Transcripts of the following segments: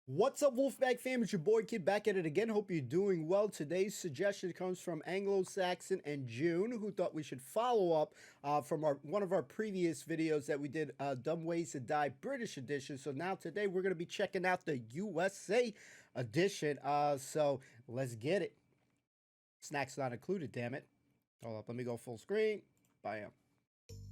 What's up, Wolfpack fam? It's your boy Kid back at it again. Hope you're doing well. Today's suggestion comes from Anglo-Saxon and June, who thought we should follow up from one of our previous videos that we did, Dumb Ways to Die British edition. So now today we're going to be checking out the USA edition. So let's get it. Snacks not included, damn it. Hold up, let me go full screen. Bam.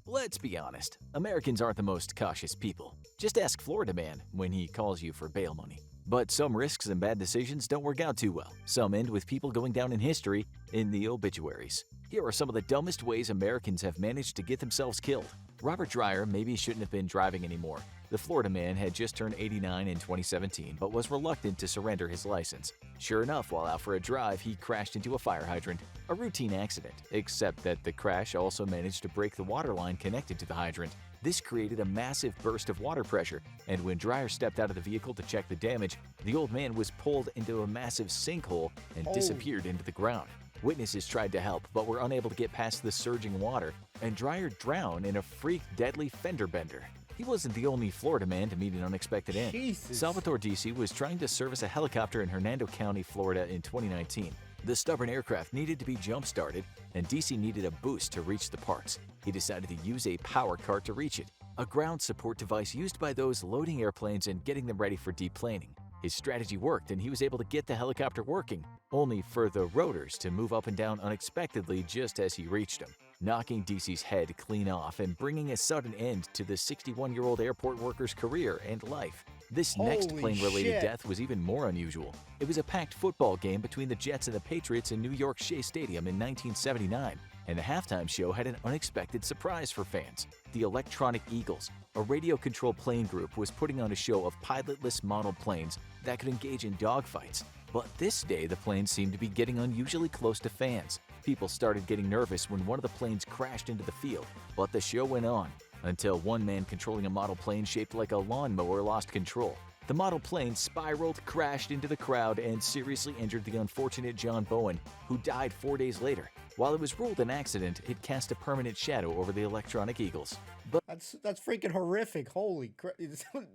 Let's be honest, Americans aren't the most cautious people. Just ask Florida Man when he calls you for bail money. But some risks and bad decisions don't work out too well. Some end with people going down in history in the obituaries. Here are some of the dumbest ways Americans have managed to get themselves killed. Robert Dreyer maybe shouldn't have been driving anymore. The Florida man had just turned 89 in 2017 but was reluctant to surrender his license. Sure enough, while out for a drive, he crashed into a fire hydrant. A routine accident, except that the crash also managed to break the water line connected to the hydrant. This created a massive burst of water pressure, and when Dreyer stepped out of the vehicle to check the damage, the old man was pulled into a massive sinkhole and disappeared into the ground. Witnesses tried to help, but were unable to get past the surging water, and Dreyer drowned in a freak deadly fender bender. He wasn't the only Florida man to meet an unexpected end. Jesus. Salvatore DC was trying to service a helicopter in Hernando County, Florida in 2019. The stubborn aircraft needed to be jump-started, and DC needed a boost to reach the parts. He decided to use a power cart to reach it, a ground support device used by those loading airplanes and getting them ready for deplaning. His strategy worked, and he was able to get the helicopter working, only for the rotors to move up and down unexpectedly just as he reached them, knocking DC's head clean off and bringing a sudden end to the 61-year-old airport worker's career and life. This next Holy plane-related shit. death was even more unusual. It was a packed football game between the Jets and the Patriots in New York's Shea Stadium in 1979, and the halftime show had an unexpected surprise for fans. The Electronic Eagles, a radio-controlled plane group, was putting on a show of pilotless model planes that could engage in dogfights. But this day, the planes seemed to be getting unusually close to fans. People started getting nervous when one of the planes crashed into the field, but the show went on until one man controlling a model plane shaped like a lawnmower lost control. The model plane spiraled, crashed into the crowd, and seriously injured the unfortunate John Bowen, who died 4 days later. While it was ruled an accident, it cast a permanent shadow over the Electronic Eagles. That's freaking horrific. Holy crap.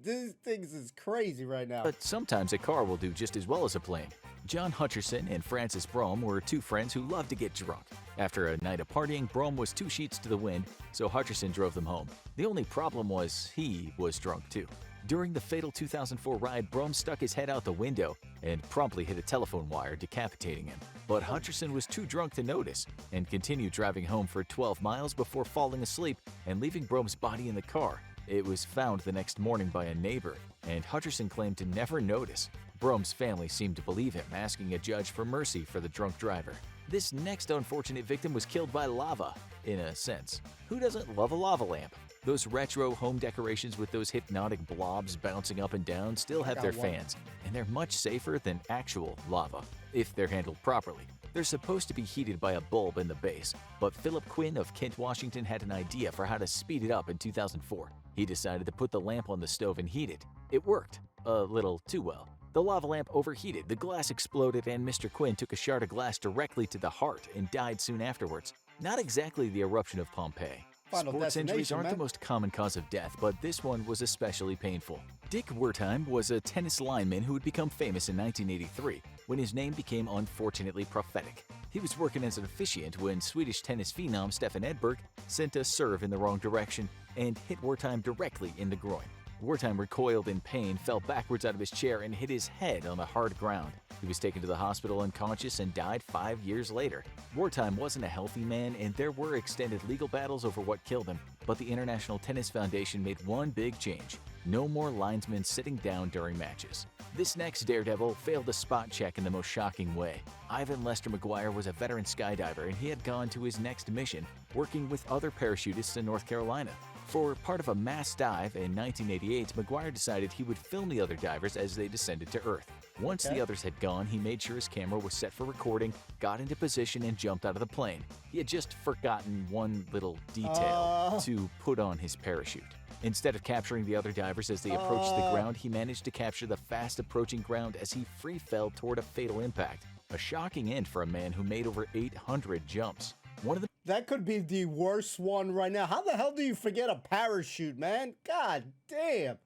These things is crazy right now. But sometimes a car will do just as well as a plane. John Hutcherson and Francis Brougham were two friends who loved to get drunk. After a night of partying, Brougham was 2 sheets to the wind, so Hutcherson drove them home. The only problem was he was drunk too. During the fatal 2004 ride, Brougham stuck his head out the window and promptly hit a telephone wire, decapitating him. But Hutcherson was too drunk to notice and continued driving home for 12 miles before falling asleep and leaving Brougham's body in the car. It was found the next morning by a neighbor, and Hutcherson claimed to never notice. Brougham's family seemed to believe him, asking a judge for mercy for the drunk driver. This next unfortunate victim was killed by lava, in a sense. Who doesn't love a lava lamp? Those retro home decorations with those hypnotic blobs bouncing up and down still have their fans, and they're much safer than actual lava, if they're handled properly. They're supposed to be heated by a bulb in the base, but Philip Quinn of Kent, Washington had an idea for how to speed it up in 2004. He decided to put the lamp on the stove and heat it. It worked, a little too well. The lava lamp overheated, the glass exploded, and Mr. Quinn took a shard of glass directly to the heart and died soon afterwards. Not exactly the eruption of Pompeii. Sports injuries aren't the most common cause of death, but this one was especially painful. Dick Wertheim was a tennis lineman who would become famous in 1983 when his name became unfortunately prophetic. He was working as an officiant when Swedish tennis phenom Stefan Edberg sent a serve in the wrong direction and hit Wertheim directly in the groin. Wertheim recoiled in pain, fell backwards out of his chair, and hit his head on the hard ground. He was taken to the hospital unconscious and died 5 years later. Wertheim wasn't a healthy man, and there were extended legal battles over what killed him, but the International Tennis Foundation made one big change. No more linesmen sitting down during matches. This next daredevil failed a spot check in the most shocking way. Ivan Lester McGuire was a veteran skydiver, and he had gone to his next mission, working with other parachutists in North Carolina. For part of a mass dive in 1988, McGuire decided he would film the other divers as they descended to Earth. Once the others had gone, he made sure his camera was set for recording, got into position, and jumped out of the plane. He had just forgotten one little detail to put on his parachute. Instead of capturing the other divers as they approached the ground, he managed to capture the fast-approaching ground as he free fell toward a fatal impact. A shocking end for a man who made over 800 jumps. That could be the worst one right now. How the hell do you forget a parachute, man? God damn.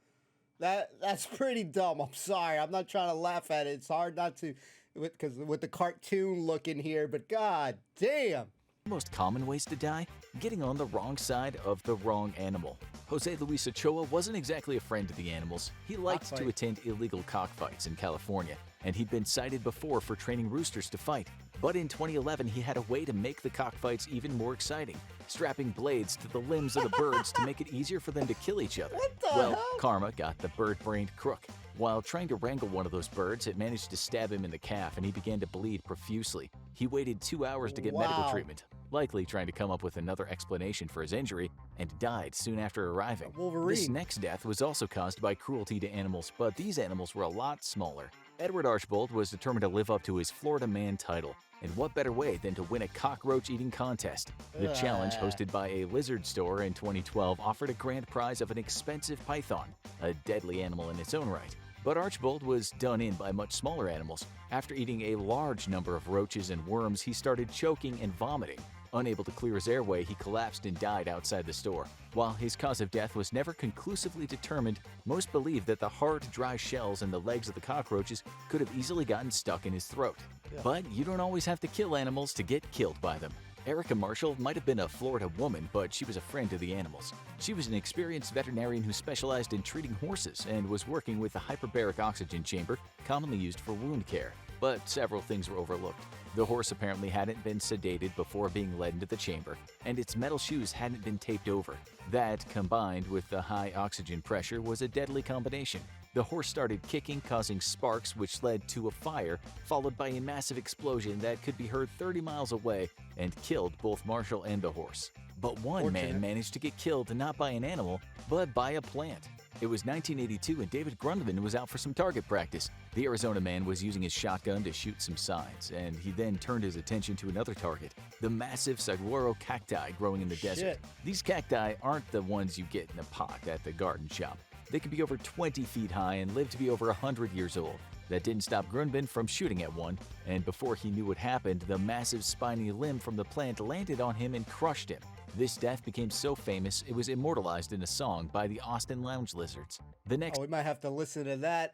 That's pretty dumb. I'm sorry. I'm not trying to laugh at it. It's hard not to, because with the cartoon look in here. But god damn. Most common ways to die? Getting on the wrong side of the wrong animal. Jose Luis Ochoa wasn't exactly a friend to the animals. He liked to attend illegal cockfights in California, and he'd been cited before for training roosters to fight. But in 2011, he had a way to make the cockfights even more exciting, strapping blades to the limbs of the birds to make it easier for them to kill each other. What the Well, hell? karma got the bird-brained crook. While trying to wrangle one of those birds, it managed to stab him in the calf and he began to bleed profusely. He waited 2 hours to get medical Wow. treatment, likely trying to come up with another explanation for his injury, and died soon after arriving. Wolverine. This next death was also caused by cruelty to animals, but these animals were a lot smaller. Edward Archbold was determined to live up to his Florida Man title, and what better way than to win a cockroach eating contest? The challenge, hosted by a lizard store in 2012, offered a grand prize of an expensive python, a deadly animal in its own right. But Archbold was done in by much smaller animals. After eating a large number of roaches and worms, he started choking and vomiting. Unable to clear his airway, he collapsed and died outside the store. While his cause of death was never conclusively determined, most believe that the hard, dry shells and the legs of the cockroaches could have easily gotten stuck in his throat. But you don't always have to kill animals to get killed by them. Erica Marshall might have been a Florida woman, but she was a friend to the animals. She was an experienced veterinarian who specialized in treating horses and was working with the hyperbaric oxygen chamber, commonly used for wound care. But several things were overlooked. The horse apparently hadn't been sedated before being led into the chamber, and its metal shoes hadn't been taped over. That, combined with the high oxygen pressure, was a deadly combination. The horse started kicking, causing sparks, which led to a fire, followed by a massive explosion that could be heard 30 miles away and killed both Marshall and the horse. But one man managed to get killed not by an animal, but by a plant. It was 1982 and David Grundman was out for some target practice. The Arizona man was using his shotgun to shoot some signs, and he then turned his attention to another target, the massive saguaro cacti growing in the desert. These cacti aren't the ones you get in a pot at the garden shop. They could be over 20 feet high and live to be over 100 years old. That didn't stop Grundman from shooting at one, and before he knew what happened, the massive spiny limb from the plant landed on him and crushed him. This death became so famous, it was immortalized in a song by the Austin Lounge Lizards. The next We might have to listen to that.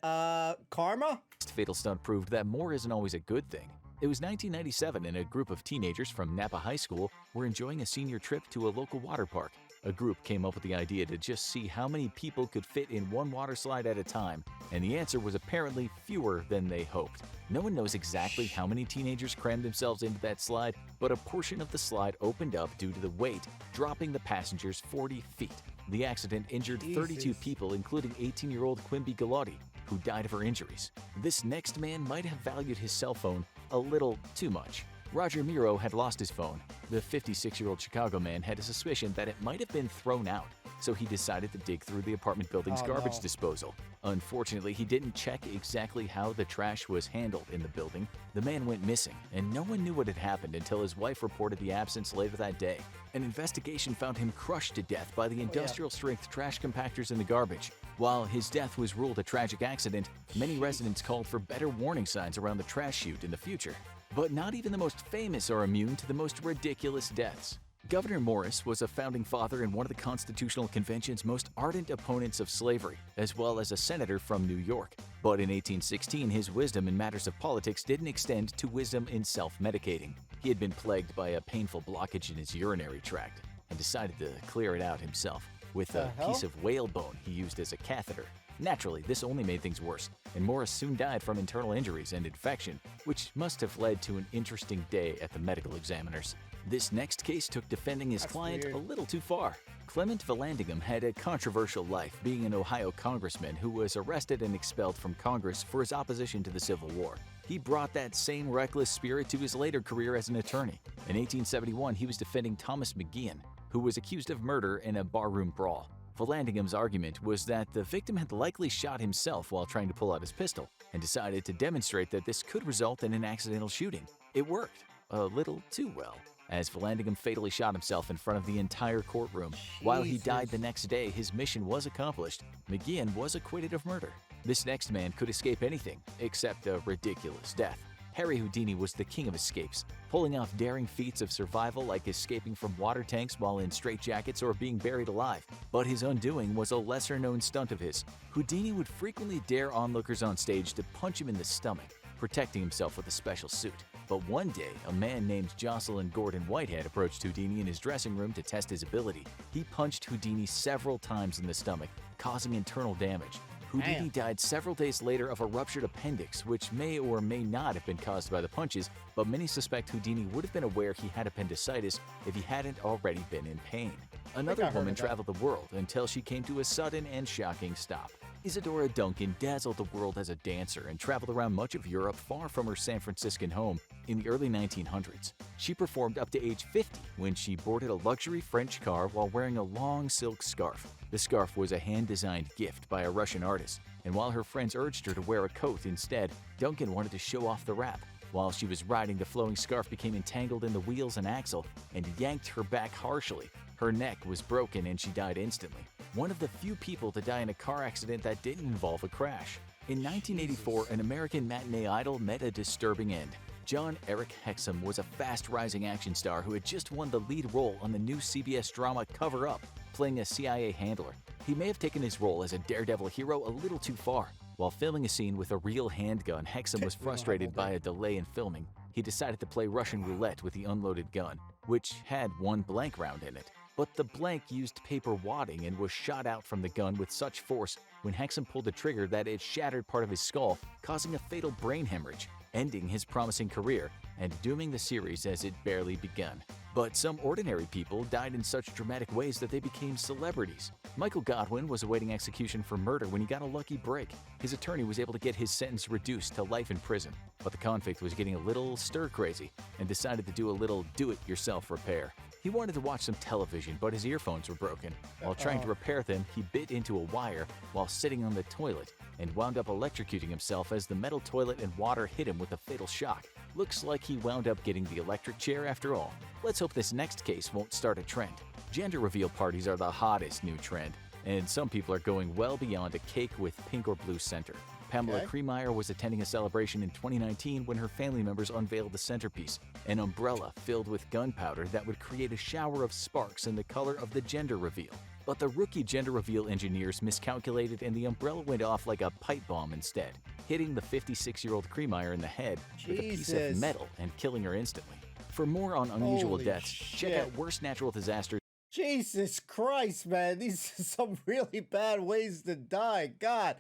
Karma? fatal stunt proved that more isn't always a good thing. It was 1997 and a group of teenagers from Napa High School were enjoying a senior trip to a local water park. A group came up with the idea to just see how many people could fit in one water slide at a time, and the answer was apparently fewer than they hoped. No one knows exactly how many teenagers crammed themselves into that slide, but a portion of the slide opened up due to the weight, dropping the passengers 40 feet. The accident injured 32 people, including 18-year-old Quimby Galati, who died of her injuries. This next man might have valued his cell phone a little too much. Roger Miro had lost his phone. The 56-year-old Chicago man had a suspicion that it might have been thrown out, so he decided to dig through the apartment building's garbage disposal. Unfortunately, he didn't check exactly how the trash was handled in the building. The man went missing, and no one knew what had happened until his wife reported the absence later that day. An investigation found him crushed to death by the industrial-strength trash compactors in the garbage. While his death was ruled a tragic accident, many residents called for better warning signs around the trash chute in the future. But not even the most famous are immune to the most ridiculous deaths. Gouverneur Morris was a founding father and one of the Constitutional Convention's most ardent opponents of slavery, as well as a senator from New York. But in 1816, his wisdom in matters of politics didn't extend to wisdom in self-medicating. He had been plagued by a painful blockage in his urinary tract and decided to clear it out himself with a piece of whalebone he used as a catheter. Naturally, this only made things worse, and Morris soon died from internal injuries and infection, which must have led to an interesting day at the medical examiners. This next case took defending his client a little too far. Clement Vallandigham had a controversial life, being an Ohio congressman who was arrested and expelled from Congress for his opposition to the Civil War. He brought that same reckless spirit to his later career as an attorney. In 1871, he was defending Thomas McGeehan, who was accused of murder in a barroom brawl. Vallandigham's argument was that the victim had likely shot himself while trying to pull out his pistol, and decided to demonstrate that this could result in an accidental shooting. It worked, a little too well, as Vallandigham fatally shot himself in front of the entire courtroom. While he died the next day, his mission was accomplished. McGeehan was acquitted of murder. This next man could escape anything except a ridiculous death. Harry Houdini was the king of escapes, pulling off daring feats of survival like escaping from water tanks while in straitjackets or being buried alive. But his undoing was a lesser-known stunt of his. Houdini would frequently dare onlookers on stage to punch him in the stomach, protecting himself with a special suit. But one day, a man named Jocelyn Gordon Whitehead approached Houdini in his dressing room to test his ability. He punched Houdini several times in the stomach, causing internal damage. Houdini died several days later of a ruptured appendix, which may or may not have been caused by the punches, but many suspect Houdini would have been aware he had appendicitis if he hadn't already been in pain. Another woman traveled the world until she came to a sudden and shocking stop. Isadora Duncan dazzled the world as a dancer and traveled around much of Europe far from her San Franciscan home in the early 1900s. She performed up to age 50 when she boarded a luxury French car while wearing a long silk scarf. The scarf was a hand-designed gift by a Russian artist, and while her friends urged her to wear a coat instead, Duncan wanted to show off the wrap. While she was riding, the flowing scarf became entangled in the wheels and axle and yanked her back harshly. Her neck was broken and she died instantly. One of the few people to die in a car accident that didn't involve a crash. In 1984, an American matinee idol met a disturbing end. John Eric Hexum was a fast-rising action star who had just won the lead role on the new CBS drama Cover Up, playing a CIA handler. He may have taken his role as a daredevil hero a little too far. While filming a scene with a real handgun, Hexum was frustrated by a delay in filming. He decided to play Russian roulette with the unloaded gun, which had one blank round in it. But the blank used paper wadding and was shot out from the gun with such force when Hexum pulled the trigger that it shattered part of his skull, causing a fatal brain hemorrhage, ending his promising career and dooming the series as it barely begun. But some ordinary people died in such dramatic ways that they became celebrities. Michael Godwin was awaiting execution for murder when he got a lucky break. His attorney was able to get his sentence reduced to life in prison, but the convict was getting a little stir-crazy and decided to do a little do-it-yourself repair. He wanted to watch some television, but his earphones were broken. While trying to repair them, he bit into a wire while sitting on the toilet and wound up electrocuting himself as the metal toilet and water hit him with a fatal shock. Looks like he wound up getting the electric chair after all. Let's hope this next case won't start a trend. Gender reveal parties are the hottest new trend, and some people are going well beyond a cake with pink or blue center. Pamela Cremeyer was attending a celebration in 2019 when her family members unveiled the centerpiece, an umbrella filled with gunpowder that would create a shower of sparks in the color of the gender reveal. But the rookie gender reveal engineers miscalculated and the umbrella went off like a pipe bomb instead, hitting the 56-year-old Cremeyer in the head with a piece of metal and killing her instantly. For more on unusual deaths, check out Worst Natural Disasters. Jesus Christ, man. These are some really bad ways to die. God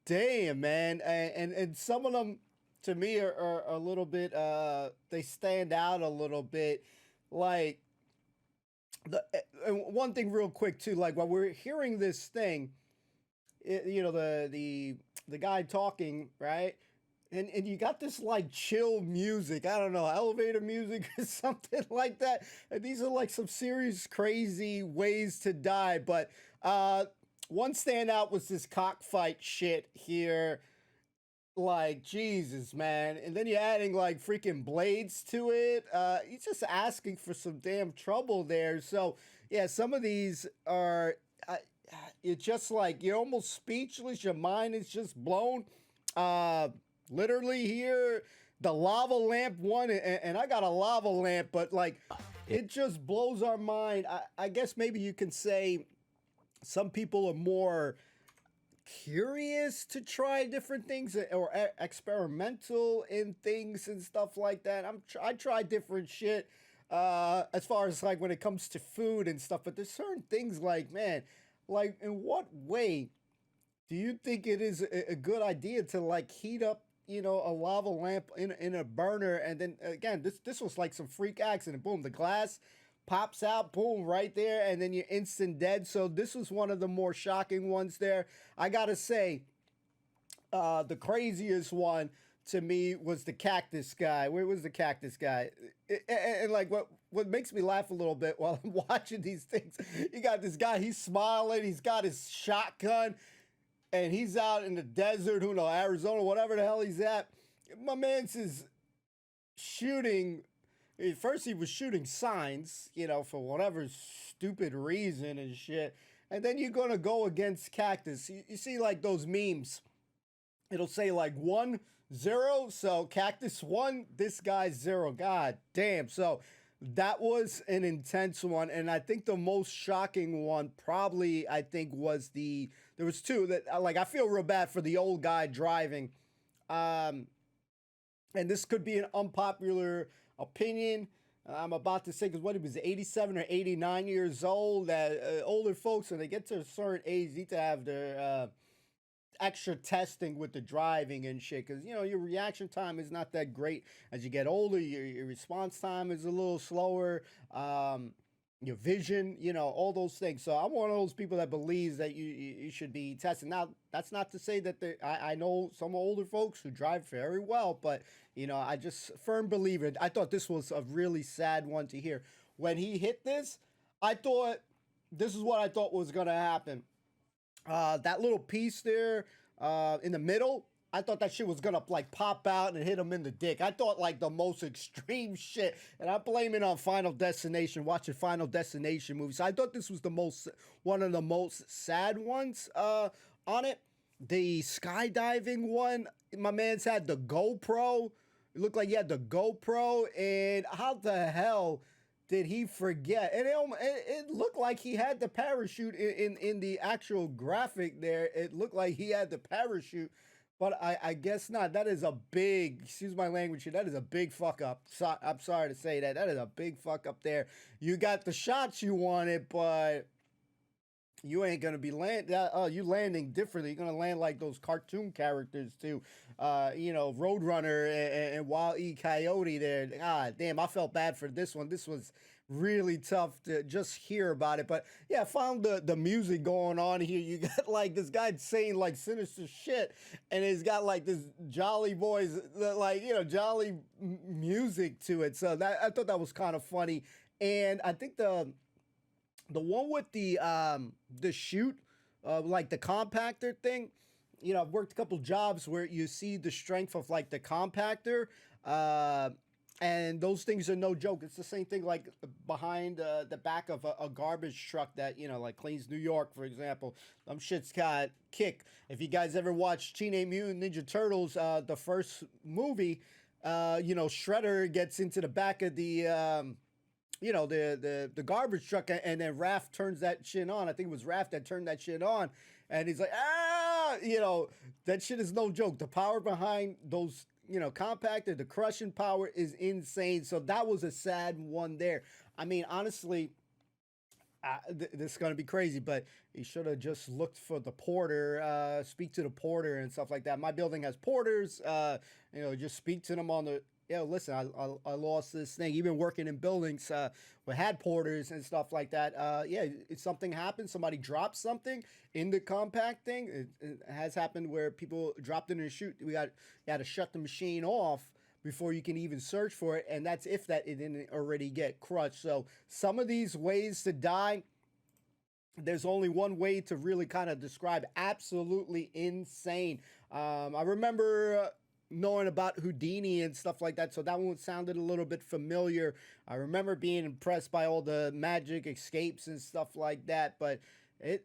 damn, man. And some of them, to me, are a little bit, they stand out a little bit. Like, and one thing real quick, too, like, while we're hearing this thing, the guy talking, right? And you got this, like, chill music. I don't know, elevator music or something like that. And these are, like, some serious, crazy ways to die. But one standout was this cockfight shit here. Like, Jesus, man. And then you're adding, like, freaking blades to it. He's just asking for some damn trouble there. So, yeah, some of these are... it's just like, you're almost speechless. Your mind is just blown. Literally here, the lava lamp one, and I got a lava lamp, but like, it just blows our mind. I guess maybe you can say some people are more curious to try different things or experimental in things and stuff like that. I try different shit as far as like when it comes to food and stuff, but there's certain things like, man, like in what way do you think it is a good idea to like heat up, a lava lamp in a burner, and then again, this was like some freak accident. Boom, the glass pops out, boom, right there, and then you're instant dead. So this was one of the more shocking ones there. I gotta say, the craziest one to me was the cactus guy. Where was the cactus guy? And like what makes me laugh a little bit while I'm watching these things, you got this guy, he's smiling, he's got his shotgun, and he's out in the desert, who knows, Arizona, whatever the hell he's at. My man's is shooting. First, he was shooting signs, for whatever stupid reason and shit. And then you're going to go against cactus. You see, like, those memes. It'll say, like, 1 0. So Cactus 1, this guy 0. God damn. So that was an intense one. And I think the most shocking one probably, I think, was there was two that, like, I feel real bad for the old guy driving. And this could be an unpopular opinion. I'm about to say, because what, he was 87 or 89 years old. That older folks, when they get to a certain age, need to have their extra testing with the driving and shit, because your reaction time is not that great as you get older. Your response time is a little slower. Your vision, all those things. So I'm one of those people that believes that you should be tested. Now, that's not to say that I know some older folks who drive very well, but I just firm believer. I thought this was a really sad one to hear. When he hit this, I thought this is what I thought was gonna happen. That little piece there in the middle, I thought that shit was gonna like pop out and hit him in the dick. I thought like the most extreme shit, and I blame it on Final Destination, watching Final Destination movies. So I thought this was one of the most sad ones on it. The skydiving one, my man's had the GoPro. It looked like he had the GoPro, and how the hell did he forget? And it looked like he had the parachute in the actual graphic there. It looked like he had the parachute, but I guess not. That is a big, excuse my language here, that is a big fuck up. So, I'm sorry to say that. That is a big fuck up there. You got the shots you wanted, but you ain't gonna be you landing differently. You're gonna land like those cartoon characters too. Roadrunner and Wild E. Coyote there. God damn, I felt bad for this one. This was really tough to just hear about it. But yeah, I found the music going on here. You got like this guy saying like sinister shit, and he's got like this jolly boys, like, jolly music to it. So I thought that was kind of funny. And I think the one with the chute, like the compactor thing, I've worked a couple jobs where you see the strength of like the compactor, and those things are no joke. It's the same thing like behind the back of a garbage truck that, like cleans New York, for example. Them shit's got kick. If you guys ever watched Teenage Mutant Ninja Turtles, the first movie, Shredder gets into the back of the garbage truck, and then Raph turns that shit on. I think it was Raph that turned that shit on, and he's like, that shit is no joke. The power behind those, compactor, the crushing power is insane. So that was a sad one there. I mean, honestly, this is going to be crazy, but he should have just looked for the porter, speak to the porter and stuff like that. My building has porters, just speak to them on the, listen, I lost this thing. Even working in buildings, we had porters and stuff like that. If something happens, somebody drops something in the compact thing. It has happened where people dropped it in a chute. You had to shut the machine off before you can even search for it, and that's if it didn't already get crushed. So some of these ways to die, there's only one way to really kind of describe: absolutely insane. I remember knowing about Houdini and stuff like that, so that one sounded a little bit familiar. I remember being impressed by all the magic escapes and stuff like that, but there's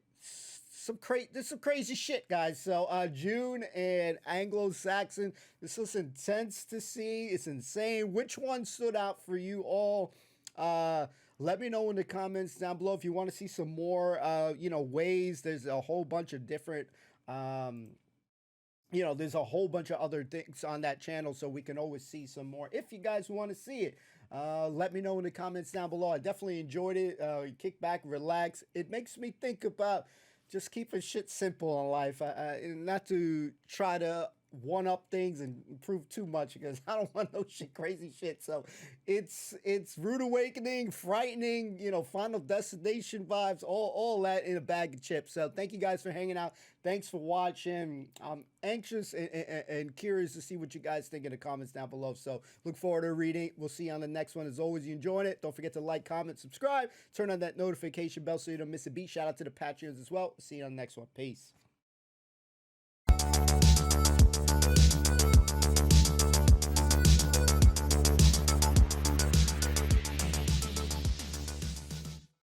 some crazy shit, guys. So June and Anglo-Saxon, this was intense to see. It's insane. Which one stood out for you all? Let me know in the comments down below if you want to see some more ways. There's a whole bunch of different there's a whole bunch of other things on that channel, so we can always see some more if you guys want to see it. Let me know in the comments down below. I definitely enjoyed it. Kick back, relax. It makes me think about just keeping shit simple in life, not to try to one-up things and improve too much, because I don't want no crazy shit. So it's Rude Awakening, frightening, Final Destination vibes, all that in a bag of chips. So thank you guys for hanging out. Thanks for watching. I'm anxious and curious to see what you guys think in the comments down below. So look forward to reading. We'll see you on the next one. As always, you enjoying it, don't forget to like, comment, subscribe, turn on that notification bell so you don't miss a beat. Shout out to the Patreons as well. See you on the next one. Peace.